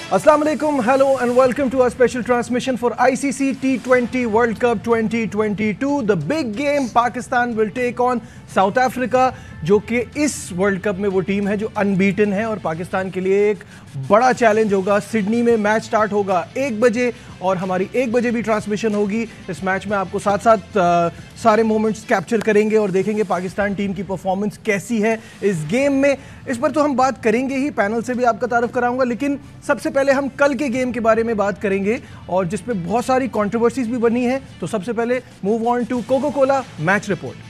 Assalamu alaikum, hello and welcome to our special transmission for ICC T20 World Cup 2022. The big game, Pakistan will take on South Africa, जो कि इस world cup में वो team है जो unbeaten है और पाकिस्तान के लिए एक बड़ा चैलेंज होगा। सिडनी में मैच स्टार्ट होगा 1 बजे और हमारी 1 बजे भी ट्रांसमिशन होगी। इस मैच में आपको साथ साथ सारे मोमेंट्स कैप्चर करेंगे और देखेंगे पाकिस्तान टीम की परफॉर्मेंस कैसी है इस गेम में। इस पर तो हम बात करेंगे ही, पैनल से भी आपका तारुफ कराऊंगा, लेकिन सबसे पहले हम कल के गेम के बारे में बात करेंगे और जिसपे बहुत सारी कंट्रोवर्सीज भी बनी है। तो सबसे पहले move on to Coca Cola match report.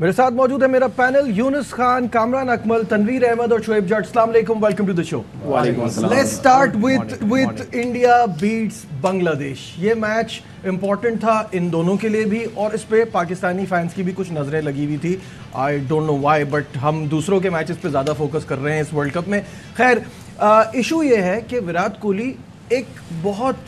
मेरे साथ मौजूद है मेरा पैनल, यूनुस खान, कामरान अकमल, तनवीर अहमद और शोएब जट। अस्सलाम वालेकुम, welcome to the show. Let's start with India beats Bangladesh. ये मैच इंपॉर्टेंट था इन दोनों के लिए भी और इस पे पाकिस्तानी फैंस की भी कुछ नजरें लगी हुई थी। I don't know why, but हम दूसरों के मैचेस पे ज़्यादा फोकस कर रहे हैं इस वर्ल्ड कप में। खैर, इशू ये है कि विराट कोहली एक बहुत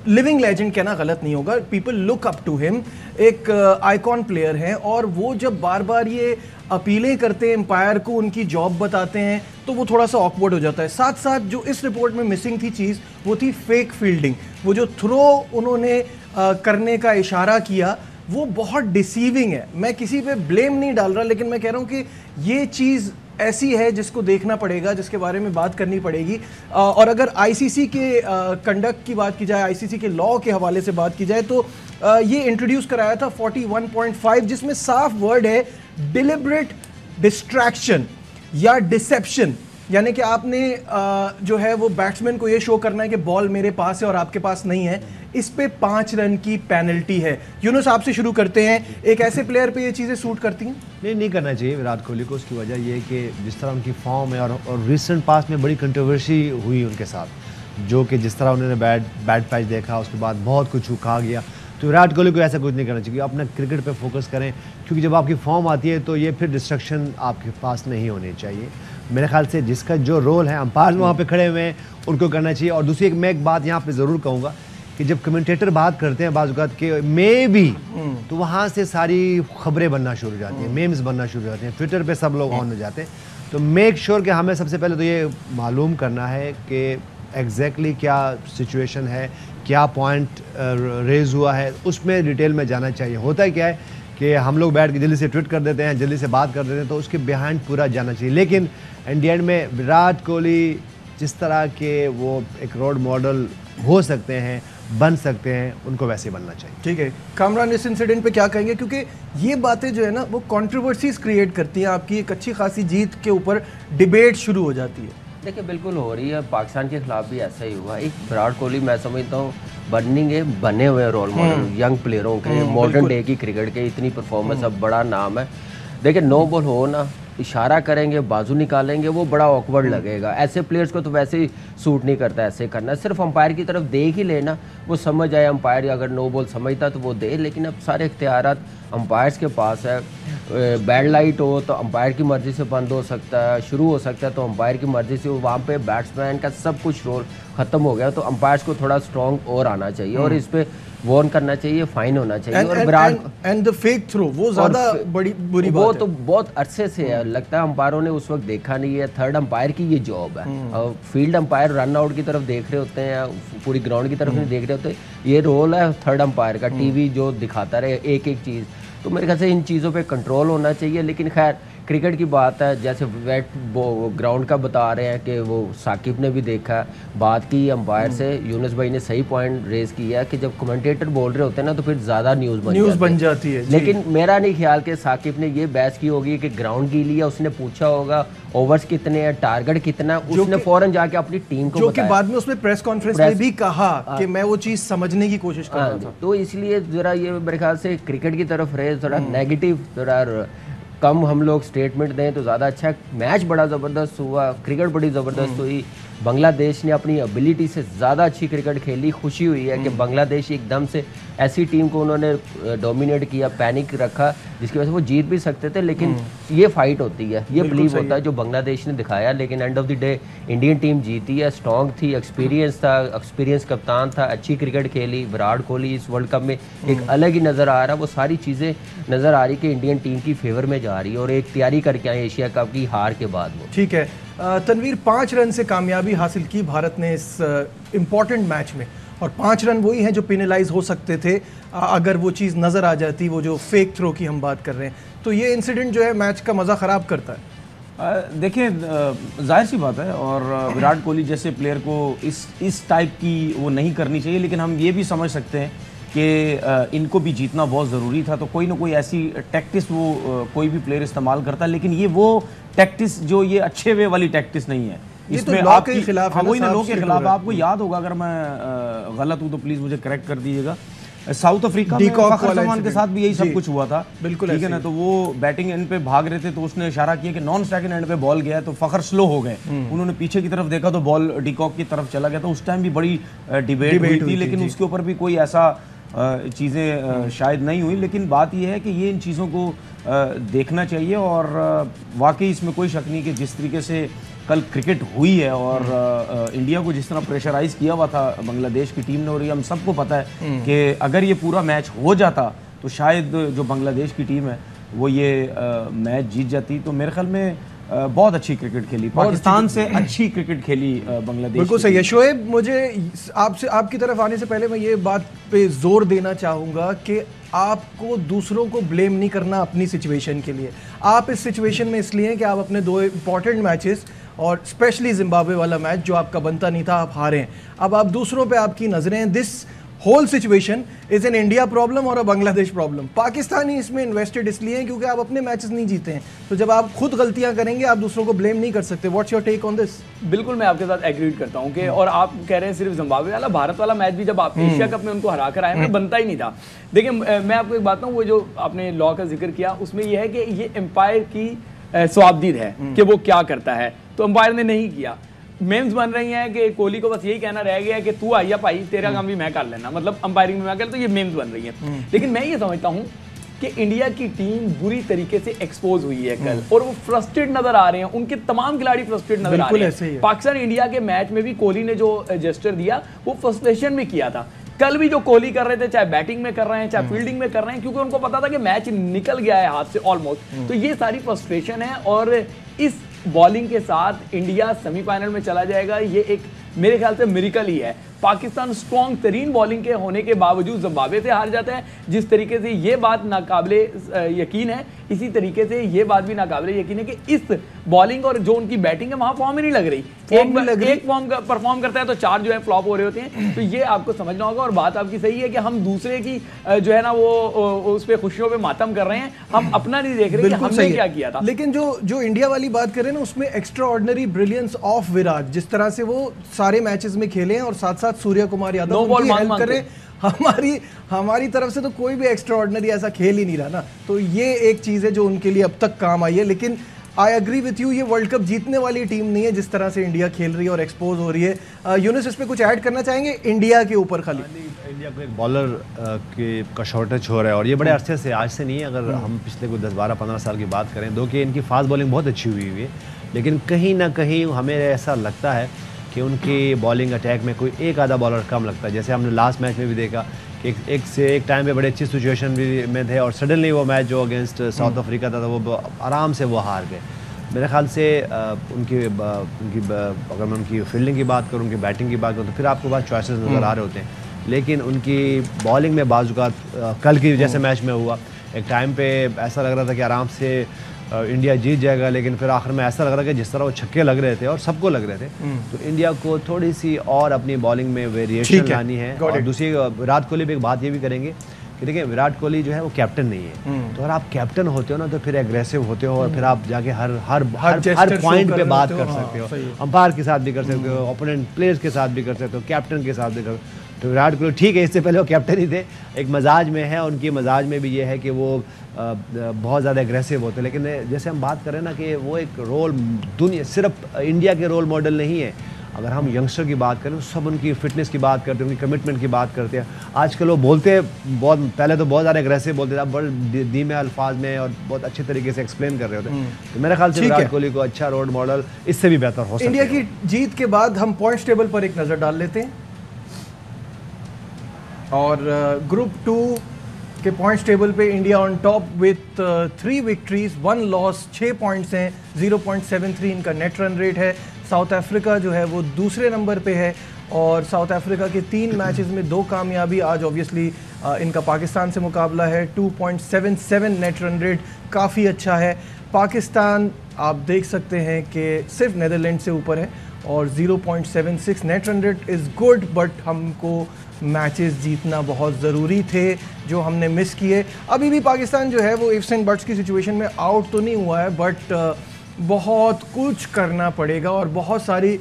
लिविंग लेजेंड कहना गलत नहीं होगा, people look up to him, एक आइकॉन प्लेयर हैं और वो जब बार बार ये अपीलें करते हैं एम्पायर को, उनकी जॉब बताते हैं, तो वो थोड़ा सा ऑकवर्ड हो जाता है। साथ साथ जो इस रिपोर्ट में मिसिंग थी चीज़ वो थी फेक फील्डिंग। वो जो थ्रो उन्होंने करने का इशारा किया वो बहुत डिसीविंग है। मैं किसी पे ब्लेम नहीं डाल रहा, लेकिन मैं कह रहा हूँ कि ये चीज़ ऐसी है जिसको देखना पड़ेगा, जिसके बारे में बात करनी पड़ेगी। और अगर आईसीसी के कंडक्ट की बात की जाए, आईसीसी के लॉ के हवाले से बात की जाए, तो ये इंट्रोड्यूस कराया था 41.5, जिसमें साफ वर्ड है डिलिबरेट डिस्ट्रैक्शन या डिसेप्शन। यानी कि आपने जो है वो बैट्समैन को ये शो करना है कि बॉल मेरे पास है और आपके पास नहीं है। इस पे 5 रन की पेनल्टी है। यूनुस, आपसे शुरू करते हैं, एक ऐसे प्लेयर पे ये चीज़ें सूट करती हैं? नहीं करना चाहिए विराट कोहली को। उसकी वजह ये है कि जिस तरह उनकी फॉर्म है और रिसेंट पास में बड़ी कंट्रोवर्सी हुई उनके साथ, जो कि जिस तरह उन्होंने बैड पैच देखा, उसके बाद बहुत कुछ कहा गया। तो विराट कोहली को ऐसा कुछ नहीं करना चाहिए, अपना क्रिकेट पे फोकस करें, क्योंकि जब आपकी फॉर्म आती है तो ये फिर डिस्ट्रक्शन आपके पास नहीं होनी चाहिए। मेरे ख्याल से जिसका जो रोल है, अंपायर वहाँ पे खड़े हुए हैं, उनको करना चाहिए। और दूसरी मैं एक बात यहाँ पे ज़रूर कहूँगा कि जब कमेंटेटर बात करते हैं बाज़ के मे भी, तो वहाँ से सारी खबरें बनना शुरू हो जाती हैं, मेम्स बनना शुरू हो जाते हैं, ट्विटर पे सब लोग ऑन हो जाते हैं। तो मेक श्योर कि हमें सबसे पहले तो ये मालूम करना है कि एग्जैक्टली क्या सिचुएशन है, क्या पॉइंट रेज हुआ है, उसमें डिटेल में जाना चाहिए। होता है क्या है कि हम लोग बैठ के जल्दी से ट्वीट कर देते हैं, जल्दी से बात कर देते हैं, तो उसके बिहाइंड पूरा जाना चाहिए। लेकिन एंड एंड में विराट कोहली जिस तरह के वो एक रोल मॉडल हो सकते हैं, बन सकते हैं, उनको वैसे बनना चाहिए। ठीक है कामरान, इस इंसिडेंट पे क्या कहेंगे? क्योंकि ये बातें जो है ना वो कंट्रोवर्सीज क्रिएट करती हैं, आपकी एक अच्छी खासी जीत के ऊपर डिबेट शुरू हो जाती है। देखिए बिल्कुल हो रही है, पाकिस्तान के खिलाफ भी ऐसा ही हुआ। एक विराट कोहली मैं समझता हूँ बने हुए रोल मॉडल यंग प्लेयरों के, मॉडर्न डे की क्रिकेट के, इतनी परफॉर्मेंस, अब बड़ा नाम है। देखिए नो बॉल हो ना, इशारा करेंगे, बाजू निकालेंगे, वो बड़ा ऑकवर्ड लगेगा। ऐसे प्लेयर्स को तो वैसे ही सूट नहीं करता ऐसे करना। सिर्फ अंपायर की तरफ देख ही लेना, वो समझ आए, अंपायर अगर नो बॉल समझता तो वो दे, लेकिन अब सारे इख्तियारात अंपायर्स के पास है। बैड लाइट हो तो अंपायर की मर्ज़ी से बंद हो सकता है, शुरू हो सकता है तो अंपायर की मर्ज़ी से, वहाँ पे बैट्समैन का सब कुछ रोल ख़त्म हो गया। तो अंपायर्स को थोड़ा स्ट्रॉन्ग और आना चाहिए और इस पर वार्न करना चाहिए, फाइन होना चाहिए। और Virat and the fake throw वो ज़्यादा बड़ी बुरी बात है। वो तो बहुत अरसे से है, लगता है अंपायरों ने उस वक्त देखा नहीं है। थर्ड अंपायर की ये जॉब है। और फील्ड अंपायर रन आउट की तरफ देख रहे होते हैं, पूरी ग्राउंड की तरफ नहीं देख रहे होते। ये रोल है थर्ड अंपायर का, टीवी जो दिखाता रहे एक एक चीज़। तो मेरे ख्याल से इन चीज़ों पे कंट्रोल होना चाहिए। लेकिन खैर क्रिकेट की बात है, जैसे वेट ग्राउंड का बता रहे हैं कि वो साकिब ने भी देखा, बात की अंपायर से, यूनुस भाई ने सही पॉइंट रेज किया कि जब कमेंटेटर बोल रहे होते हैं ना तो फिर ज़्यादा न्यूज़ बन जाती है। लेकिन मेरा नहीं ख्याल कि साकिब ने ये बहस की होगी कि ग्राउंड के लिए उसने पूछा होगा ओवर्स कितने हैं, टारगेट कितना, उसने फौरन जाके अपनी टीम को बताया। बाद में उसने प्रेस कॉन्फ्रेंस में भी कहा कि मैं वो चीज़ समझने की कोशिश कर रहा था। तो इसलिए ज़रा ये मेरे ख्याल से क्रिकेट की तरफ रहे, थोड़ा नेगेटिव, थोड़ा कम हम लोग स्टेटमेंट दें तो ज़्यादा अच्छा है। मैच बड़ा ज़बरदस्त हुआ, क्रिकेट बड़ी ज़बरदस्त हुई। बांग्लादेश ने अपनी एबिलिटी से ज़्यादा अच्छी क्रिकेट खेली। खुशी हुई है कि बांग्लादेश एकदम से ऐसी टीम को उन्होंने डोमिनेट किया, पैनिक रखा, जिसकी वजह से वो जीत भी सकते थे। लेकिन ये फाइट होती है, ये बिलीव होता है जो बांग्लादेश ने दिखाया। लेकिन end of the day Indian team जीती है, स्ट्रॉन्ग थी, एक्सपीरियंस कप्तान था, अच्छी क्रिकेट खेली। विराट कोहली इस वर्ल्ड कप में एक अलग ही नज़र आ रहा, वो सारी चीज़ें नज़र आ रही कि इंडियन टीम की फेवर में जा रही है और एक तैयारी करके आए एशिया कप की हार के बाद। वो ठीक है, तनवीर 5 रन से कामयाबी हासिल की भारत ने इस इम्पॉर्टेंट मैच में, और 5 रन वही हैं जो पेनलाइज हो सकते थे अगर वो चीज़ नज़र आ जाती, वो जो फेक थ्रो की हम बात कर रहे हैं। तो ये इंसिडेंट जो है मैच का मज़ा ख़राब करता है। देखिए, जाहिर सी बात है, और विराट कोहली जैसे प्लेयर को इस टाइप की वो नहीं करनी चाहिए, लेकिन हम ये भी समझ सकते हैं कि इनको भी जीतना बहुत ज़रूरी था, तो कोई ना कोई ऐसी टैक्टिस वो कोई भी प्लेयर इस्तेमाल करता है, लेकिन ये वो टैक्टिस जो ये अच्छे वे वाली टैक्टिस नहीं है। इसमें लॉ के खिलाफ है, वही ना, लॉ के खिलाफ। आपको याद होगा, अगर मैं गलत हूँ तो प्लीज़ मुझे करेक्ट कर दीजिएगा, साउथ अफ्रीका में फखर जमान के साथ भी यही सब कुछ हुआ था, बिल्कुल, ठीक है ना। तो वो बैटिंग एंड पे भाग रहे थे, तो उसने इशारा किया कि नॉन स्ट्राइकिंग एंड पे बॉल गया है, तो फखर स्लो हो गए। उन्होंने पीछे की तरफ देखा तो बॉल डिकॉक की तरफ चला गया, तो उस टाइम भी बड़ी डिबेट हुई थी, लेकिन उसके ऊपर भी कोई ऐसा चीज़ें शायद नहीं हुई। लेकिन बात यह है कि ये इन चीज़ों को देखना चाहिए, और वाकई इसमें कोई शक नहीं कि जिस तरीके से कल क्रिकेट हुई है और इंडिया को जिस तरह प्रेशराइज किया हुआ था बांग्लादेश की टीम ने, और ये हम सबको पता है कि अगर ये पूरा मैच हो जाता तो शायद जो बांग्लादेश की टीम है वो ये मैच जीत जाती। तो मेरे ख्याल में बहुत अच्छी क्रिकेट खेली, पाकिस्तान से अच्छी क्रिकेट खेली बांग्लादेश। बिल्कुल सही है शोएब। मुझे आपसे, आपकी तरफ आने से पहले मैं ये बात पे जोर देना चाहूँगा कि आपको दूसरों को ब्लेम नहीं करना अपनी सिचुएशन के लिए। आप इस सिचुएशन में इसलिए हैं कि आप अपने 2 इंपॉर्टेंट मैचेस, और स्पेशली जिम्बाब्वे वाला मैच जो आपका बनता नहीं था, आप हारे हैं। अब आप दूसरों पे आपकी नजरें हैं। This whole situation is an India problem और अ बांग्लादेश प्रॉब्लम। पाकिस्तानी इसमें इन्वेस्टेड इसलिए हैं क्योंकि आप अपने मैचेस नहीं जीते हैं, तो जब आप खुद गलतियां करेंगे आप दूसरों को ब्लेम नहीं कर सकते। What's your take on this? बिल्कुल, मैं आपके साथ एग्री करता हूं कि, और आप कह रहे हैं सिर्फ जिम्बाब्वे वाला, भारत वाला मैच भी जब आप एशिया कप में उनको हरा कर आए हैं, बनता ही नहीं था। देखिए, मैं आपको एक बात बताऊं, वो जो आपने लॉ का जिक्र किया उसमें यह है कि ये एम्पायर की स्वाबदीद है कि वो क्या करता है, तो अंपायर ने नहीं किया। मेम्स बन रही हैं कि कोहली को बस यही कहना रह गया कि तू आइया भाई, तेरा काम भी मैं कर लेना, मतलब अंपायरिंग में मैं कर, तो ये मेम्स बन रही हैं। लेकिन मैं ये समझता हूं कि इंडिया की टीम बुरी तरीके से एक्सपोज हुई है कल, और वो फ्रस्ट्रेट नजर आ रहे हैं, उनके तमाम खिलाड़ी फ्रस्ट्रेट नजर आ रहे हैं। पाकिस्तान इंडिया के मैच में भी कोहली ने जो जेस्चर दिया वो फ्रस्ट्रेशन में किया था। कल भी जो कोहली कर रहे थे, चाहे बैटिंग में कर रहे हैं चाहे फील्डिंग में कर रहे हैं, क्योंकि उनको पता था कि मैच निकल गया है हाथ से ऑलमोस्ट। तो ये सारी फ्रस्ट्रेशन है, और इस बॉलिंग के साथ इंडिया सेमीफाइनल में चला जाएगा, ये एक मेरे ख्याल से मिरेकल ही है। पाकिस्तान स्ट्रॉन्ग तरीन बॉलिंग के होने के बावजूद जिम्बाब्वे से हार जाता है, जिस तरीके से ये बात नाकाबिले यकीन है, इसी तरीके से ये बात भी नाकाबिले यकीन है कि इस बॉलिंग और जो उनकी बैटिंग है वहां फॉर्म ही नहीं लग रही। एक फॉर्म परफॉर्म करता है तो 4 जो है फ्लॉप हो रहे होते हैं। तो ये आपको समझना होगा, और बात आपकी सही है कि हम दूसरे की जो है ना वो उस पर खुशियों पे मातम कर रहे हैं, हम अपना नहीं देख रहे कि हमने क्या किया था। लेकिन जो इंडिया वाली बात करें ना, उसमें extra ordinary brilliance of Virat, जिस तरह से वो सारे मैचेस में खेले हैं और साथ साथ सूर्य कुमार यादव उनकी हेल्प करें, हमारी तरफ से तो कोई भी एक्स्ट्रा ऑर्डिनरी ऐसा खेल ही नहीं रहा ना। तो ये एक चीज़ है जो उनके लिए अब तक काम आई है। लेकिन आई एग्री विथ यू, ये वर्ल्ड कप जीतने वाली टीम नहीं है जिस तरह से इंडिया खेल रही है और एक्सपोज हो रही है। यूनुस, इस पे कुछ ऐड करना चाहेंगे इंडिया के ऊपर? खाली इंडिया को एक बॉलर का शॉर्टेज हो रहा है, और ये बड़े अरसे से, आज से नहीं है, अगर हम पिछले कोई 10-12-15 साल की बात करें, दो कि इनकी फास्ट बॉलिंग बहुत अच्छी हुई है, लेकिन कहीं ना कहीं हमें ऐसा लगता है कि उनकी बॉलिंग अटैक में कोई एक आधा बॉलर कम लगता है। जैसे हमने लास्ट मैच में भी देखा कि एक टाइम पे बड़े अच्छी सिचुएशन भी में थे, और सडनली वो मैच जो अगेंस्ट साउथ अफ्रीका था, तो वो आराम से वो हार गए। मेरे ख्याल से उनकी अगर मैं उनकी फील्डिंग की बात करूँ, उनकी बैटिंग की बात करूँ, तो फिर आपको पास चॉइसेस नज़र आ रहे होते हैं, लेकिन उनकी बॉलिंग में बाज़ कल की जैसे मैच में हुआ, एक टाइम पे ऐसा लग रहा था कि आराम से इंडिया जीत जाएगा, लेकिन फिर आखिर में ऐसा लग रहा है कि जिस तरह वो छक्के लग रहे थे और सबको लग रहे थे, तो इंडिया को थोड़ी सी और अपनी बॉलिंग में वेरिएशन लानी है। और दूसरी, विराट कोहली भी एक बात ये भी करेंगे कि देखिए, विराट कोहली जो है वो कैप्टन नहीं है, तो अगर आप कैप्टन होते हो ना, तो फिर एग्रेसिव होते हो, और फिर आप जाके हर पॉइंट पे बात कर सकते हो, अंपायर के साथ भी कर सकते हो, ओपोनेंट प्लेयर्स के साथ भी कर सकते हो, कैप्टन के साथ भी कर। तो विराट कोहली ठीक है, इससे पहले वो कैप्टन ही थे, एक मजाज में है, उनकी मजाज में भी ये है कि वो बहुत ज़्यादा एग्रेसिव होते हैं। लेकिन जैसे हम बात करें ना कि वो एक रोल, दुनिया सिर्फ इंडिया के रोल मॉडल नहीं है। अगर हम यंगस्टर की बात करें, सब उनकी फिटनेस की बात करते हैं, उनकी कमिटमेंट की बात करते हैं। आजकल वो बोलते हैं बहुत, पहले तो बहुत ज़्यादा एग्रेसिव बोलते थे, अब बड़े धीमे अल्फाज में और बहुत अच्छे तरीके से एक्सप्लेन कर रहे होते हैं। तो मेरे ख्याल से विराट कोहली को अच्छा रोल मॉडल इससे भी बेहतर हो सकता है। इंडिया की जीत के बाद हम पॉइंट्स टेबल पर एक नज़र डाल लेते हैं, और ग्रुप 2 के पॉइंट्स टेबल पे India on top width 3 victories 1 loss, 6 points हैं, 0.73 इनका नेट रन रेट है। साउथ अफ्रीका जो है वो दूसरे नंबर पे है और साउथ अफ्रीका के 3 मैचेस में 2 कामयाबी। आज ऑब्वियसली इनका पाकिस्तान से मुकाबला है। 2.77 नेट रन रेट काफ़ी अच्छा है। पाकिस्तान आप देख सकते हैं कि सिर्फ नीदरलैंड से ऊपर है और 0.76 net run rate is good, but हमको मैचेस जीतना बहुत ज़रूरी थे जो हमने मिस किए। अभी भी पाकिस्तान जो है वो इफ्स एंड बट्स की सिचुएशन में आउट तो नहीं हुआ है, बट बहुत कुछ करना पड़ेगा और बहुत सारी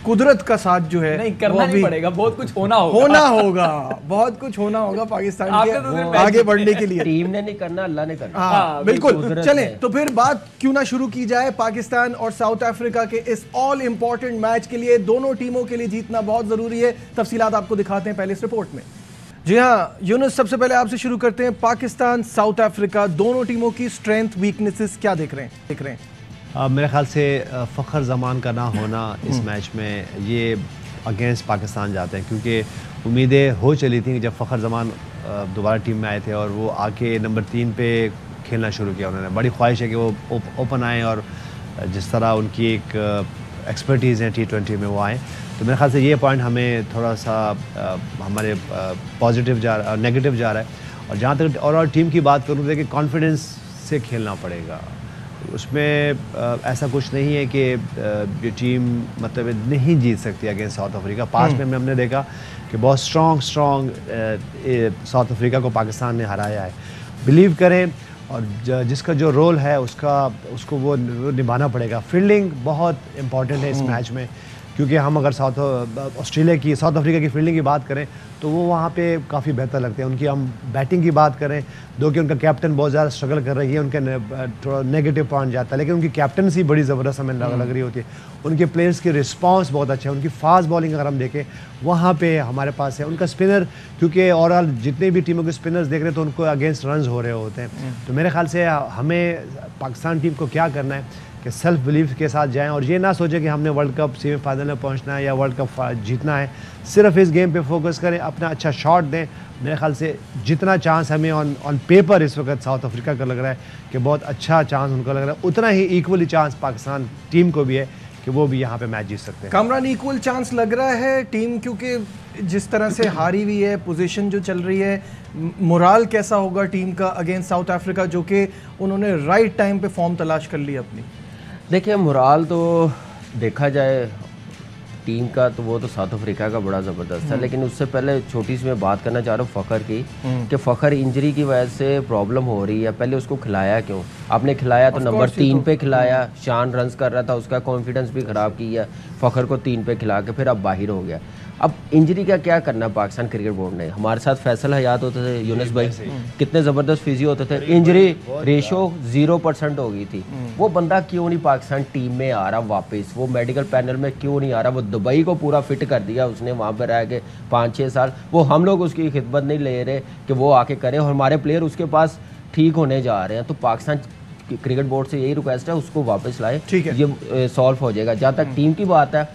कुदरत का साथ जो है नहीं करना नहीं पड़ेगा, बहुत कुछ होना होगा बहुत कुछ होना होगा पाकिस्तान के आगे बढ़ने के लिए। टीम ने नहीं करना, अल्लाह ने करना। हाँ, बिल्कुल। चले तो फिर बात क्यों ना शुरू की जाए पाकिस्तान और साउथ अफ्रीका के इस ऑल इंपॉर्टेंट मैच के लिए। दोनों टीमों के लिए जीतना बहुत जरूरी है। तफसीलात आपको दिखाते हैं पहले इस रिपोर्ट में। जी हाँ यूनुस, सबसे पहले आपसे शुरू करते हैं। पाकिस्तान साउथ अफ्रीका दोनों टीमों की स्ट्रेंथ वीकनेसेस क्या देख रहे हैं? मेरे ख्याल से फ़खर ज़मान का ना होना इस मैच में ये अगेंस्ट पाकिस्तान जाते हैं, क्योंकि उम्मीदें हो चली थी कि जब फ़खर ज़मान दोबारा टीम में आए थे और वो आके नंबर 3 पे खेलना शुरू किया, उन्होंने बड़ी ख्वाहिश है कि वो ओपन आएँ और जिस तरह उनकी एक एक्सपर्टीज़ है T20 में वो आएँ। तो मेरे ख्याल से ये पॉइंट हमें थोड़ा सा हमारे पॉजिटिव नेगेटिव जा रहा है। और जहाँ तक और टीम की बात करूँ तो कि कॉन्फिडेंस से खेलना पड़ेगा। उसमें ऐसा कुछ नहीं है कि ये टीम मतलब नहीं जीत सकती अगेंस्ट साउथ अफ्रीका। पास में हमने देखा कि बहुत स्ट्रॉन्ग साउथ अफ्रीका को पाकिस्तान ने हराया है। बिलीव करें और जिसका जो रोल है उसको वो निभाना पड़ेगा। फील्डिंग बहुत इंपॉर्टेंट है इस मैच में, क्योंकि हम अगर साउथ अफ्रीका की फील्डिंग की बात करें तो वो वहाँ पे काफ़ी बेहतर लगते हैं। उनकी हम बैटिंग की बात करें दो कि उनका कैप्टन बहुत ज़्यादा स्ट्रगल कर रही है, उनका थोड़ा नेगेटिव पॉइंट जाता है, लेकिन उनकी कैप्टनसी बड़ी ज़बरदस्त हमें लग रही होती है। उनके प्लेयर्स की रिस्पांस बहुत अच्छा है। उनकी फास्ट बॉलिंग अगर हम देखें वहाँ पे हमारे पास है। उनका स्पिनर, क्योंकि ओवरऑल जितने भी टीमों के स्पिनर्स देख रहे हैं तो उनको अगेंस्ट रन हो रहे होते हैं। तो मेरे ख्याल से हमें पाकिस्तान टीम को क्या करना है कि सेल्फ बिलीफ के साथ जाएं और ये ना सोचें कि हमने वर्ल्ड कप सेमीफाइनल में पहुंचना है या वर्ल्ड कप जीतना है। सिर्फ इस गेम पे फोकस करें, अपना अच्छा शॉट दें। मेरे ख्याल से जितना चांस हमें ऑन पेपर इस वक्त साउथ अफ्रीका का लग रहा है कि बहुत अच्छा चांस उनको लग रहा है, उतना ही इक्वली चांस पाकिस्तान टीम को भी है कि वो भी यहाँ पे मैच जीत सकते हैं। कामरान, इक्वल चांस लग रहा है टीम, क्योंकि जिस तरह से हारी हुई है, पोजीशन जो चल रही है, मोराल कैसा होगा टीम का अगेंस्ट साउथ अफ्रीका, जो कि उन्होंने राइट टाइम पे फॉर्म तलाश कर ली अपनी? देखिए मोराल तो देखा जाए टीम का तो वो तो साउथ अफ्रीका का बड़ा ज़बरदस्त है, लेकिन उससे पहले छोटी सी मैं बात करना चाह रहा हूँ फ़खर की कि फ़खर इंजरी की वजह से प्रॉब्लम हो रही है। पहले उसको खिलाया क्यों? आपने खिलाया तो नंबर 3 पे खिलाया, शान रन्स कर रहा था, उसका कॉन्फिडेंस भी ख़राब किया। फ़खर को 3 पे खिला के फिर अब बाहर हो गया। अब इंजरी का क्या करना पाकिस्तान क्रिकेट बोर्ड ने? हमारे साथ फैसल हयात होते थे, यूनुस भाई कितने ज़बरदस्त फिजियो होते थे, इंजरी रेशो 0% हो गई थी। वो बंदा क्यों नहीं पाकिस्तान टीम में आ रहा वापस? वो मेडिकल पैनल में क्यों नहीं आ रहा? वो दुबई को पूरा फिट कर दिया उसने, वहाँ पर रह के 5-6 साल। वो हम लोग उसकी खिदमत नहीं ले रहे कि वो आके करे और हमारे प्लेयर उसके पास ठीक होने जा रहे हैं। तो पाकिस्तान क्रिकेट बोर्ड से यही रिक्वेस्ट है, उसको वापस लाए, ये सॉल्व हो जाएगा। जहाँ तक टीम की बात है,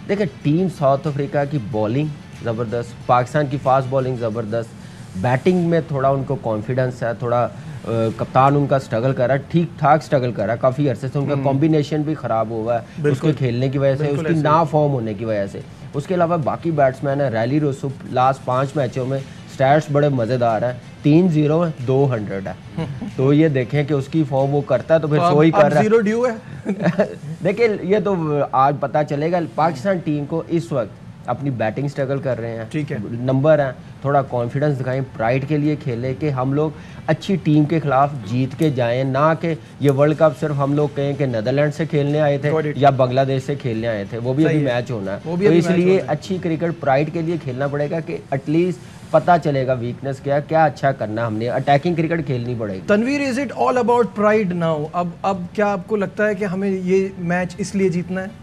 देखिए टीम साउथ अफ्रीका की बॉलिंग ज़बरदस्त, पाकिस्तान की फास्ट बॉलिंग ज़बरदस्त, बैटिंग में थोड़ा उनको कॉन्फिडेंस है, थोड़ा कप्तान उनका स्ट्रगल कर रहा है, ठीक ठाक स्ट्रगल कर रहा है काफ़ी अरसे से। उनका कॉम्बिनेशन भी ख़राब हुआ है उसके खेलने की वजह से, उसकी ना फॉर्म होने की वजह से। उसके अलावा बाकी बैट्समैन है, रैली रोसो लास्ट 5 मैचों में स्टैट्स बड़े मज़ेदार है, 3-0 है, 200 है। तो ये देखें कि उसकी फॉर्म वो करता है तो फिर सो ही कर रहा है। 0 ड्यू है। देखिए ये तो आज पता चलेगा। पाकिस्तान टीम को इस वक्त अपनी बैटिंग स्ट्रगल कर रहे हैं, ठीक है, नंबर हैं, थोड़ा कॉन्फिडेंस दिखाएं, प्राइड के लिए खेले कि हम लोग अच्छी टीम के खिलाफ जीत के जाएं, ना कि ये वर्ल्ड कप सिर्फ हम लोग कहें कि नीदरलैंड से खेलने आए थे या बांग्लादेश से खेलने आए थे। वो भी अभी मैच होना है, तो इसलिए अच्छी क्रिकेट प्राइड के लिए खेलना पड़ेगा कि एटलीस्ट पता चलेगा वीकनेस क्या अच्छा करना, हमने अटैकिंग क्रिकेट खेलनी पड़ेगी। Tanveer, is it all about pride now? अब क्या आपको लगता है कि हमें ये मैच इसलिए जीतना है?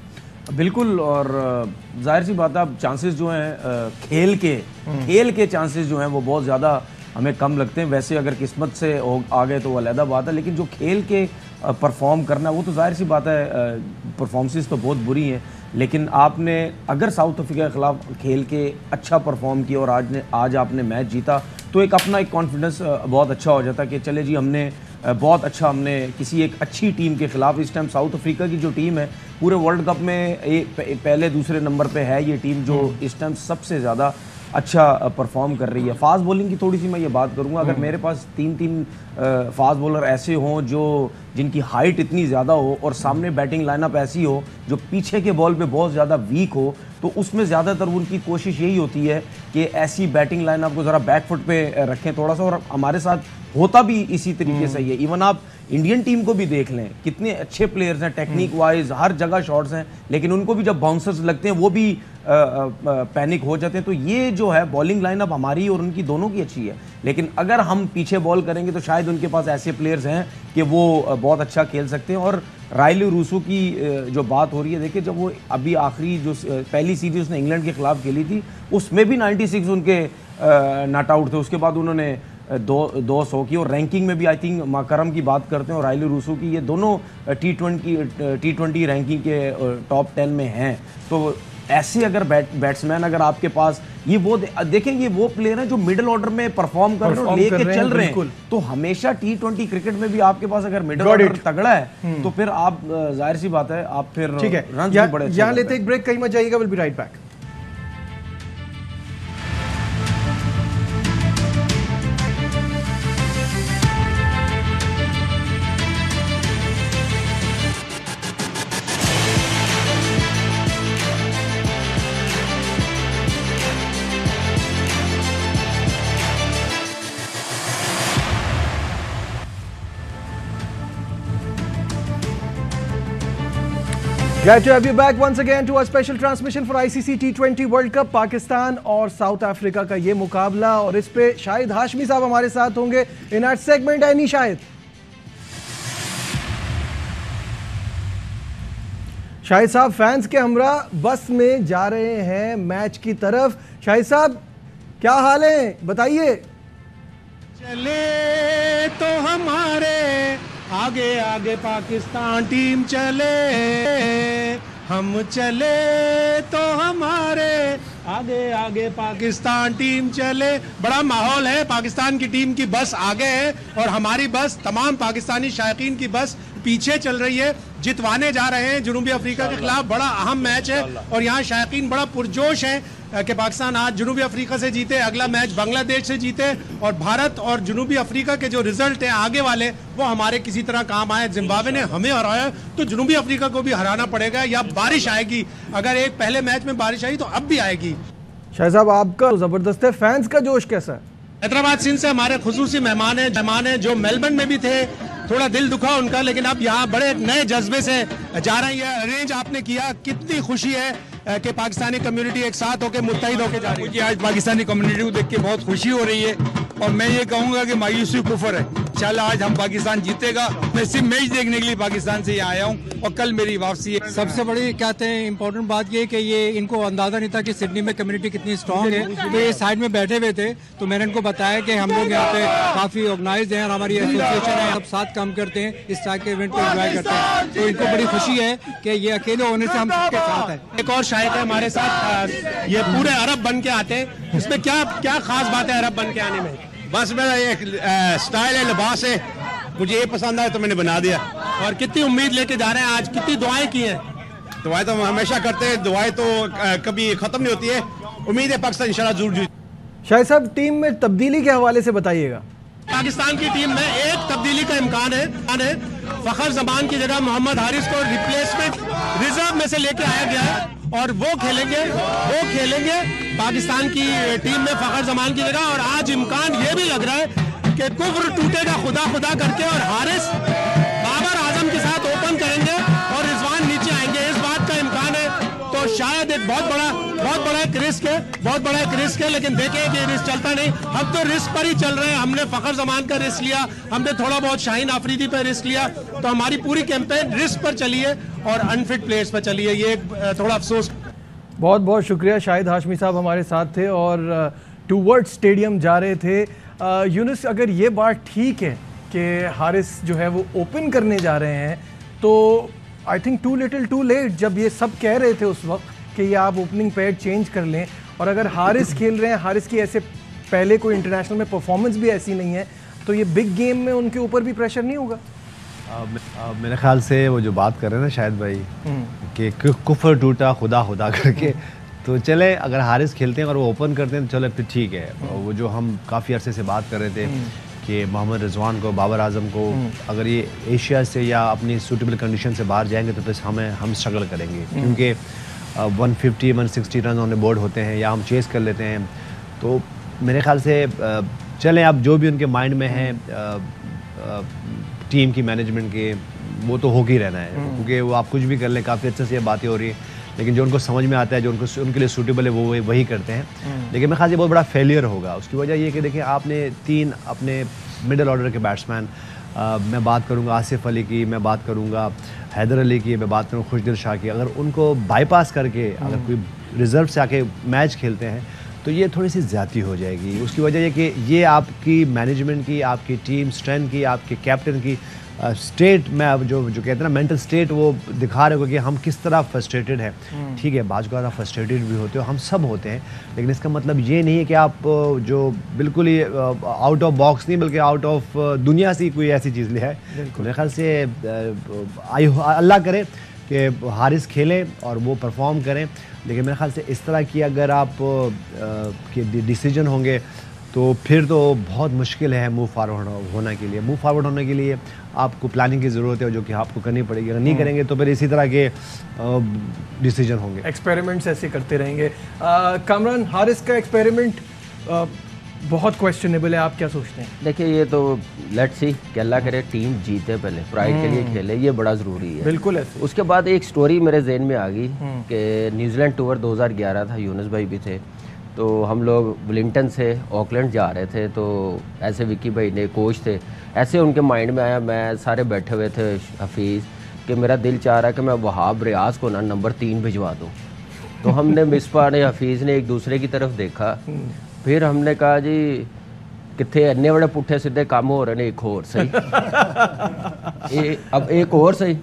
बिल्कुल, और जाहिर सी बात है अब चांसेस जो हैं खेल के चांसेस जो हैं वो बहुत ज़्यादा हमें कम लगते हैं। वैसे अगर किस्मत से आ गए तो वो अलहदा बात है, लेकिन जो खेल के परफॉर्म करना वो तो जाहिर सी बात है, परफॉर्मेंसेस तो बहुत बुरी हैं, लेकिन आपने अगर साउथ अफ्रीका के ख़िलाफ़ खेल के अच्छा परफॉर्म किया और आज आपने मैच जीता तो एक अपना एक कॉन्फिडेंस बहुत अच्छा हो जाता है कि चले जी हमने बहुत अच्छा हमने किसी एक अच्छी टीम के खिलाफ, इस टाइम साउथ अफ्रीका की जो टीम है पूरे वर्ल्ड कप में पहले दूसरे नंबर पे है ये टीम जो इस टाइम सबसे ज़्यादा अच्छा परफॉर्म कर रही है। फास्ट बॉलिंग की थोड़ी सी मैं ये बात करूंगा, अगर मेरे पास तीन फास्ट बॉलर ऐसे हों जो जिनकी हाइट इतनी ज़्यादा हो और सामने बैटिंग लाइनअप ऐसी हो जो पीछे के बॉल पे बहुत ज़्यादा वीक हो, तो उसमें ज़्यादातर उनकी कोशिश यही होती है कि ऐसी बैटिंग लाइनअप को ज़रा बैकफुट पे रखें थोड़ा सा, और हमारे साथ होता भी इसी तरीके से ही है। इवन आप इंडियन टीम को भी देख लें, कितने अच्छे प्लेयर्स हैं टेक्निक वाइज, हर जगह शॉट्स हैं, लेकिन उनको भी जब बाउंसर्स लगते हैं वो भी पैनिक हो जाते हैं। तो ये जो है बॉलिंग लाइनअप हमारी और उनकी दोनों की अच्छी है, लेकिन अगर हम पीछे बॉल करेंगे तो शायद उनके पास ऐसे प्लेयर्स हैं कि वो बहुत अच्छा खेल सकते हैं। और रायली रूसो की जो बात हो रही है, देखिए जब वो अभी आखिरी जो पहली सीरीज उसने इंग्लैंड के खिलाफ खेली थी उसमें भी 96 उनके नॉट आउट थे, उसके बाद उन्होंने 200 की, और रैंकिंग में भी आई थिंक माकरम की बात करते हैं और रायली रूसो की, ये दोनों टी20 रैंकिंग के टॉप 10 में हैं। तो ऐसे अगर बैट्समैन अगर आपके पास ये वो देखें, ये वो प्लेयर हैं जो मिडिल ऑर्डर में परफॉर्म कर रहे हैं और लेके चल रहे हैं। तो हमेशा टी20 क्रिकेट में भी आपके पास अगर मिडिल ऑर्डर तगड़ा है तो फिर आप जाहिर सी बात है आप फिर ठीक है। रन भी बड़े यहाँ लेते एक ब्रेक, कहीं मत जाइएगा, will be right back. Glad to have you back once again to our special transmission for ICC T20 World Cup। Pakistan और साउथ अफ्रीका का ये मुकाबला, और इस पे शाहिद हाशमी साहब हमारे साथ होंगे in our segment. Any Shahid साहब फैंस के हमरा बस में जा रहे हैं मैच की तरफ। शाहिद साहब क्या हाल है बताइए। चले तो हमारे आगे आगे पाकिस्तान टीम चले, हम चले तो हमारे आगे आगे पाकिस्तान टीम चले। बड़ा माहौल है, पाकिस्तान की टीम की बस आगे है और हमारी बस, तमाम पाकिस्तानी शायकीन की बस पीछे चल रही है। जितवाने जा रहे हैं जनूबी अफ्रीका के खिलाफ, बड़ा अहम मैच है और यहाँ शायकीन बड़ा पुरजोश है कि पाकिस्तान आज जनूबी अफ्रीका से जीते, अगला मैच बांग्लादेश से जीते और भारत और जनूबी अफ्रीका के जो रिजल्ट हैं आगे वाले वो हमारे किसी तरह काम आए। जिम्बाब्वे ने हमें हराया तो जनूबी अफ्रीका को भी हराना पड़ेगा, या बारिश आएगी। अगर एक पहले मैच में बारिश आई तो अब भी आएगी। शाहिद साहब आपका जबरदस्त है, फैंस का जोश कैसा है? हैदराबाद सिंध से हमारे खुसूसी मेहमान है जो मेलबर्न में भी थे, थोड़ा दिल दुखा उनका, लेकिन अब यहाँ बड़े नए जज्बे से जा रही है। अरेंज आपने किया, कितनी खुशी है कि पाकिस्तानी कम्युनिटी एक साथ होकर मुत्तहिद होकर जा रही है। मुझे आज पाकिस्तानी कम्युनिटी को देख के बहुत खुशी हो रही है और मैं ये कहूँगा कि मायूसी कुफर है। इंशाल्लाह आज हम पाकिस्तान जीतेगा। मैं सिर्फ मैच देखने के लिए पाकिस्तान से यहाँ आया हूँ और कल मेरी वापसी है। सबसे बड़ी कहते हैं इम्पोर्टेंट बात ये कि ये इनको अंदाजा नहीं था कि सिडनी में कम्युनिटी कितनी स्ट्रांग है। तो ये साइड में बैठे हुए थे तो मैंने इनको बताया कि हम लोग यहाँ पे काफी ऑर्गेनाइज्ड हैं और हमारी एसोसिएशन है, सब साथ काम करते हैं, इस तरह के इवेंट को एंजॉय करते हैं। तो इनको बड़ी खुशी है कि ये अकेले होने से हम सबके साथ है। एक और शायद है हमारे साथ, ये पूरे अरब बन के आते हैं, इसमें क्या क्या खास बात है अरब बन के आने में? बस मेरा एक स्टाइल है, लिबास है, मुझे ये पसंद आया तो मैंने बना दिया। और कितनी उम्मीद लेके जा रहे हैं आज, कितनी दुआएं की हैं? दुआएं तो हम हमेशा करते हैं, दुआएं तो कभी खत्म नहीं होती है। उम्मीद है पाकिस्तान इंशाल्लाह जरूर जीत। शाहिद साहब टीम में तब्दीली के हवाले से बताइएगा। पाकिस्तान की टीम में एक तब्दीली का इम्कान है। फखर जमान की जगह मोहम्मद हारिस को रिप्लेसमेंट रिजर्व में से लेके आया गया है और वो खेलेंगे पाकिस्तान की टीम में फखर जमान की जगह। और आज इम्कान ये भी लग रहा है कि कुफ्र टूटेगा खुदा खुदा करके और हारिस बाबर आजम के साथ ओपन करेंगे और रिजवान नीचे आएंगे, इस बात का इम्कान है। तो शायद एक बहुत बड़ा एक रिस्क है, लेकिन देखें कि रिस्क चलता नहीं। हम तो रिस्क पर ही चल रहे हैं। हमने फखर जमान का रिस्क लिया, हमने थोड़ा बहुत शाहीन आफरीदी पर रिस्क लिया, तो हमारी पूरी कैंपेन रिस्क पर चली है और अनफिट प्लेयर्स पर चली है। ये थोड़ा अफसोस। बहुत बहुत शुक्रिया। शाहिद हाशमी साहब हमारे साथ थे और टूवर्ड्स स्टेडियम जा रहे थे। यूनुस, अगर ये बात ठीक है कि हारिस जो है वो ओपन करने जा रहे हैं तो I think too little too late, जब ये सब कह रहे थे उस वक्त कि ये आप ओपनिंग पैड चेंज कर लें, और अगर हारिस खेल रहे हैं, हारिस की ऐसे पहले कोई इंटरनेशनल में परफॉर्मेंस भी ऐसी नहीं है, तो ये बिग गेम में उनके ऊपर भी प्रेशर नहीं होगा? मेरे ख्याल से वो जो बात कर रहे हैं ना शायद भाई कि कुफर टूटा खुदा खुदा करके, तो चले अगर हारिस खेलते हैं और वो ओपन करते हैं तो चलो फिर ठीक है। वो जो हम काफ़ी अरसे से बात कर रहे थे कि मोहम्मद रिजवान को, बाबर आजम को अगर ये एशिया से या अपनी सूटेबल कंडीशन से बाहर जाएंगे तो फिर हम स्ट्रगल करेंगे, क्योंकि 150-160 रन ऑन बोर्ड होते हैं या हम चेस कर लेते हैं। तो मेरे ख्याल से चलें अब जो भी उनके माइंड में है टीम की मैनेजमेंट के, वो तो हो ही रहना है, क्योंकि वो आप कुछ भी कर लें, काफ़ी अच्छे से ये बातें हो रही है, लेकिन जो उनको समझ में आता है, जो उनके लिए सूटेबल है, वो वही करते हैं। लेकिन मेरे ख्याल से बहुत बड़ा फेलियर होगा। उसकी वजह ये कि देखिए आपने 3 अपने मिडिल ऑर्डर के बैट्समैन, मैं बात करूंगा आसिफ अली की, मैं बात करूंगा हैदर अली की, मैं बात करूँगा खुशदिल शाह की, अगर उनको बाईपास करके अगर कोई रिजर्व से आके मैच खेलते हैं तो ये थोड़ी सी ज़्यादती हो जाएगी। उसकी वजह ये कि ये आपकी मैनेजमेंट की, आपकी टीम स्ट्रेंथ की, आपके कैप्टन की स्टेट में अब जो कहते हैं ना मेंटल स्टेट, वो दिखा रहे हो कि हम किस तरह फ्रस्ट्रेटेड हैं। ठीक है, बाज़ आप फ्रस्ट्रेटेड भी होते हो, हम सब होते हैं, लेकिन इसका मतलब ये नहीं है कि आप जो बिल्कुल ही आउट ऑफ बॉक्स नहीं, बल्कि आउट ऑफ दुनिया से कोई ऐसी चीज़ ले है। मेरे ख्याल से अल्लाह करे कि हारिस खेलें और वो परफॉर्म करें, लेकिन मेरे ख्याल से इस तरह की अगर आप के डिसीजन होंगे तो फिर तो बहुत मुश्किल है मूव फॉरवर्ड होने के लिए। मूव फॉरवर्ड होने के लिए आपको प्लानिंग की ज़रूरत है, जो कि आपको करनी पड़ेगी। अगर नहीं करेंगे तो फिर इसी तरह के डिसीजन होंगे, एक्सपेरिमेंट्स ऐसे करते रहेंगे। कामरान, हारिस का एक्सपेरिमेंट बहुत क्वेश्चनेबल है, आप क्या सोचते हैं? देखिए ये तो लेट्स सी कि अल्लाह करे टीम जीते, पहले प्राइड के लिए खेले, ये बड़ा ज़रूरी है। बिल्कुल ऐसे। उसके बाद एक स्टोरी मेरे जहन में आ गई कि न्यूजीलैंड टूर 2011 था, यूनुस भाई भी थे, तो हम लोग विलिंगटन से ऑकलैंड जा रहे थे, तो ऐसे विक्की भाई ने कोच थे, ऐसे उनके माइंड में आया, मैं सारे बैठे हुए थे हफीज़, कि मेरा दिल चाह रहा है कि मैं वहाब रियाज को ना नंबर 3 भिजवा दूँ। तो हमने मिसबा ने, हफीज़ ने एक दूसरे की तरफ देखा, फिर हमने कहा जी कितने अन्य बड़े पुट्ठे सीधे काम हो रहे हैं, एक और सही अब एक और सही,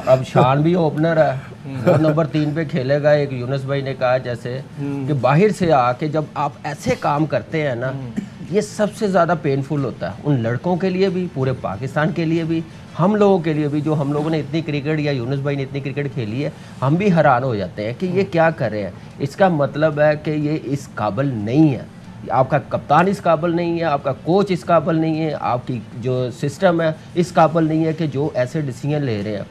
अब शान भी ओपनर है, वो नंबर 3 पे खेलेगा। एक यूनुस भाई ने कहा जैसे कि बाहर से आके जब आप ऐसे काम करते हैं ना, ये सबसे ज़्यादा पेनफुल होता है उन लड़कों के लिए भी, पूरे पाकिस्तान के लिए भी, हम लोगों के लिए भी, जो हम लोगों ने इतनी क्रिकेट या यूनुस भाई ने इतनी क्रिकेट खेली है, हम भी हैरान हो जाते हैं कि ये क्या कर रहे हैं। इसका मतलब है कि ये इस काबिल नहीं है, आपका कप्तान इस काबिल नहीं है, आपका कोच इस काबिल नहीं है, आपकी जो सिस्टम है इस काबिल नहीं है कि जो ऐसे डिसीजन ले रहे हैं।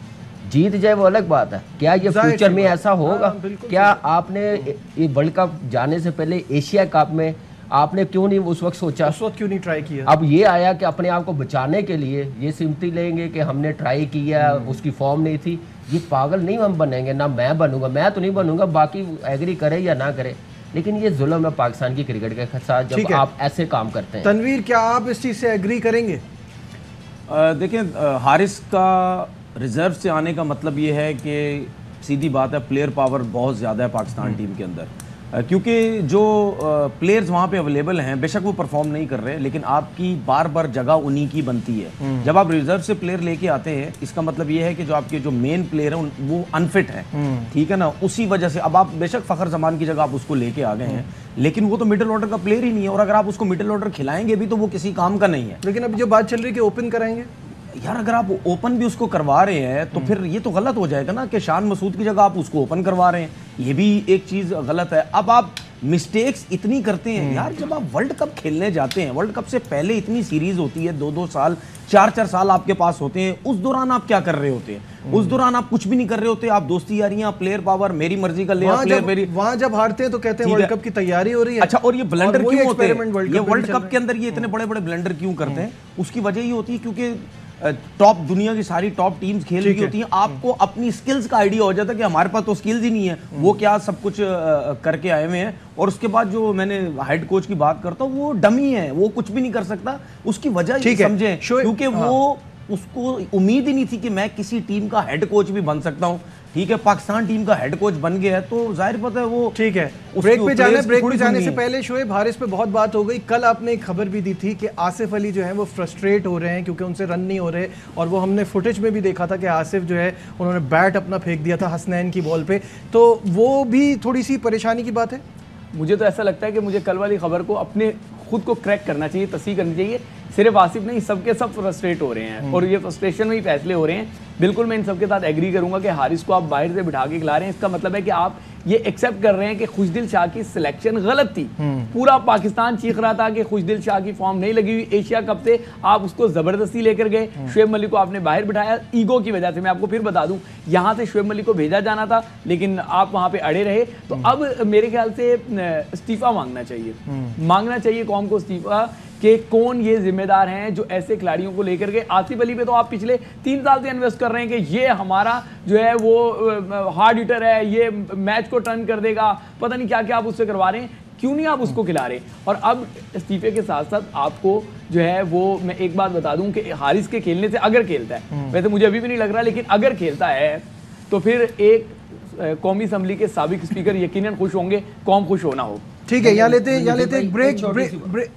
जीत जाए वो अलग बात है, क्या ये फ्यूचर में ऐसा होगा? क्या आपने ये वर्ल्ड कप जाने से पहले एशिया कप में आपने क्यों नहीं उस वक्त सोचा, उस वक्त क्यों नहीं ट्राई किया? अब ये आया कि अपने आप को बचाने के लिए ये सिम्पटी लेंगे कि हमने ट्राई किया, उसकी फॉर्म नहीं थी। ये पागल नहीं हम बनेंगे, ना मैं बनूंगा, मैं तो नहीं बनूंगा, बाकी एग्री करे या ना करे, लेकिन ये जुल्म है पाकिस्तान की क्रिकेट के साथ जब आप ऐसे काम करते हैं। तनवीर, क्या आप इस चीज़ से एग्री करेंगे? देखिए हारिस का रिजर्व से आने का मतलब ये है कि सीधी बात है, प्लेयर पावर बहुत ज़्यादा है पाकिस्तान टीम के अंदर, क्योंकि जो प्लेयर्स वहाँ पे अवेलेबल हैं, बेशक वो परफॉर्म नहीं कर रहे, लेकिन आपकी बार बार जगह उन्हीं की बनती है। जब आप रिजर्व से प्लेयर लेके आते हैं, इसका मतलब ये है कि जो आपके जो मेन प्लेयर हैं वो अनफिट हैं, ठीक है ना। उसी वजह से अब आप बेशक फ़खर जमान की जगह आप उसको लेके आ गए हैं, लेकिन वो तो मिडिल ऑर्डर का प्लेयर ही नहीं है, और अगर आप उसको मिडिल ऑर्डर खिलाएंगे भी तो वो किसी काम का नहीं है। लेकिन अभी जो बात चल रही है कि ओपन कराएंगे, यार अगर आप ओपन भी उसको करवा रहे हैं तो फिर ये तो गलत हो जाएगा ना कि शान मसूद की जगह आप उसको ओपन करवा रहे हैं, ये भी एक चीज़ गलत है। अब आप मिस्टेक्स इतनी करते हैं यार, जब आप वर्ल्ड कप खेलने जाते हैं, वर्ल्ड कप से पहले इतनी सीरीज होती है, 2-2 साल 4-4 साल आपके पास होते हैं, उस दौरान आप क्या कर रहे होते हैं? उस दौरान आप कुछ भी नहीं कर रहे होते, आप दोस्ती यारियां, प्लेयर पावर, मेरी मर्जी का प्लेयर मेरी। वहां जब हारते हैं तो कहते हैं वर्ल्ड कप की तैयारी हो रही है। अच्छा, और ये ब्लंडर क्यों होते हैं? ये वर्ल्ड कप के अंदर ये इतने बड़े बड़े ब्लंडर क्यों करते हैं? उसकी वजह ये होती है क्योंकि टॉप दुनिया की सारी टॉप टीम्स खेल रही होती हैं, आपको अपनी स्किल्स का आइडिया हो जाता है कि हमारे पास तो स्किल्स ही नहीं है, वो क्या सब कुछ करके आए हुए हैं। और उसके बाद जो मैंने हेड कोच की बात करता हूँ, वो डमी है, वो कुछ भी नहीं कर सकता। उसकी वजह ये समझें, क्योंकि वो उसको उम्मीद ही नहीं थी कि मैं किसी टीम का हेड कोच भी बन सकता हूँ, ठीक है। पाकिस्तान टीम का हेड कोच बन गया है तो जाहिर पता है वो ठीक है। ब्रेक पे जाने से पहले शोएब, हारिस पे बहुत बात हो गई। कल आपने एक खबर भी दी थी कि आसिफ अली जो है वो फ्रस्ट्रेट हो रहे हैं क्योंकि उनसे रन नहीं हो रहे, और वो हमने फुटेज में भी देखा था कि आसिफ जो है उन्होंने बैट अपना फेंक दिया था हसनैन की बॉल पे, तो वो भी थोड़ी सी परेशानी की बात है। मुझे तो ऐसा लगता है कि मुझे कल वाली खबर को अपने खुद को क्रैक करना चाहिए, तस्हीह करनी चाहिए। सिर्फ आसिफ नहीं, सबके सब फ्रस्ट्रेट हो रहे हैं और ये फ्रस्ट्रेशन में ही फैसले हो रहे हैं। बिल्कुल मैं इन सबके साथ एग्री करूंगा कि हारिस को आप बाहर से बिठा के खिला रहे हैं, इसका मतलब है कि आप ये एक्सेप्ट कर रहे हैं कि खुशदिल शाह की सिलेक्शन गलत थी। पूरा पाकिस्तान चीख रहा था कि खुशदिल शाह की फॉर्म नहीं लगी हुई एशिया कप से, आप उसको जबरदस्ती लेकर गए। शुएब मलिक को आपने बाहर बिठाया ईगो की वजह से। मैं आपको फिर बता दूं, यहां से शुएब मलिक को भेजा जाना था लेकिन आप वहां पे अड़े रहे। तो अब मेरे ख्याल से इस्तीफा मांगना चाहिए कौम को इस्तीफा, कि कौन ये जिम्मेदार हैं जो ऐसे खिलाड़ियों को लेकर के। आसिफ अली पे तो आप पिछले 3 साल से इन्वेस्ट कर रहे हैं कि ये हमारा जो है वो हार्ड हिटर है, ये मैच को टर्न कर देगा, पता नहीं क्या क्या आप उससे करवा रहे हैं, क्यों नहीं आप उसको खिला रहे। और अब इस्तीफे के साथ साथ आपको जो है वो मैं एक बात बता दूं कि हारिस के खेलने से अगर खेलता है, वैसे मुझे अभी भी नहीं लग रहा, लेकिन अगर खेलता है तो फिर एक कौमी असम्बली के साबिक स्पीकर यकीनन खुश होंगे, कौम खुश होना हो। ठीक है, यहाँ लेते एक ब्रेक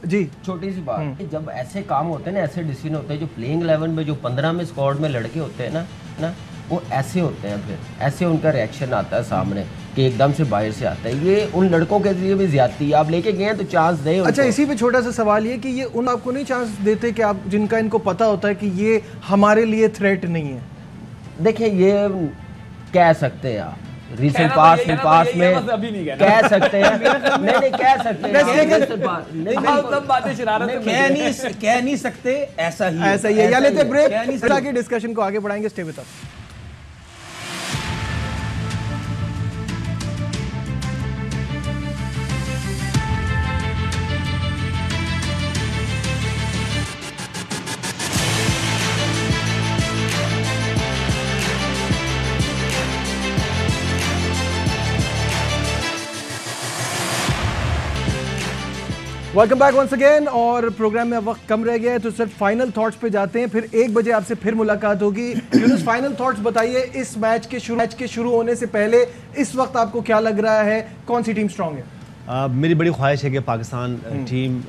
जी। छोटी सी बात, जब ऐसे काम होते हैं ना, ऐसे डिसीजन होते हैं, जो प्लेइंग 11 में जो 15 में स्क्वाड में लड़के होते हैं ना वो ऐसे होते हैं, फिर ऐसे उनका रिएक्शन आता है सामने कि एकदम से बाहर से आता है। ये उन लड़कों के लिए भी ज्यादती है। आप लेके गए हैं तो चांस दें। अच्छा, इसी पे छोटा सा सवाल ये कि ये उन आपको नहीं चांस देते कि आप जिनका इनको पता होता है कि ये हमारे लिए थ्रेट नहीं है? देखिए, ये कह सकते हैं आप रिसेंट पास में कह सकते हैं, नहीं कह सकते कह नहीं सकते, ऐसा ही है। या लेते ब्रेक, आगे डिस्कशन को आगे बढ़ाएंगे। Stay with us. Welcome back once again. और प्रोग्राम में अब वक्त कम रह गया है तो सिर्फ फाइनल थॉट्स पे जाते हैं, फिर 1 बजे आपसे फिर मुलाकात होगी। यूनुस, फाइनल थॉट्स बताइए, इस मैच के शुरू होने से पहले इस वक्त आपको क्या लग रहा है, कौन सी टीम स्ट्रांग है? मेरी बड़ी ख्वाहिश है कि Pakistan team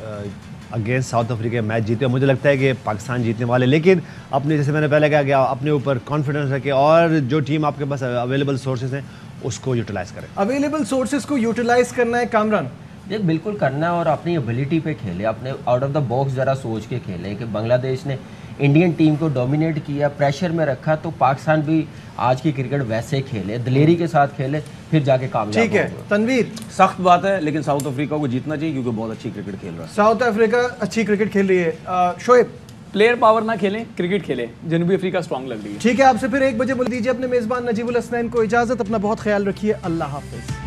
against south Africa match जीते। मुझे लगता है कि पाकिस्तान जीतने वाले, लेकिन अपने जैसे मैंने पहले कहा गया, अपने ऊपर कॉन्फिडेंस रखें और जो टीम आपके पास अवेलेबल सोर्सेज हैं उसको यूटिलाइज करें। अवेलेबल सोर्सेज को यूटिलाइज करना है कामरान, ये बिल्कुल करना है और अपनी एबिलिटी पे खेले, अपने आउट ऑफ द बॉक्स ज़रा सोच के खेले कि बांग्लादेश ने इंडियन टीम को डोमिनेट किया, प्रेशर में रखा, तो पाकिस्तान भी आज की क्रिकेट वैसे खेले, दिलेरी के साथ खेले, फिर जाके कामयाब। ठीक है तनवीर, सख्त बात है लेकिन साउथ अफ्रीका को जीतना चाहिए क्योंकि बहुत अच्छी क्रिकेट खेल रहा है। साउथ अफ्रीका अच्छी क्रिकेट खेल रही है। शोएब, प्लेयर पावर ना खेलें, क्रिकेट खेलें, जनूबी अफ्रीका स्ट्रांग लग रही है। ठीक है, आपसे फिर 1 बजे बोल दीजिए अपने मेजबान नजीबुल हसनैन को इजाजत। अपना बहुत ख्याल रखिए, अल्लाह हाफिज।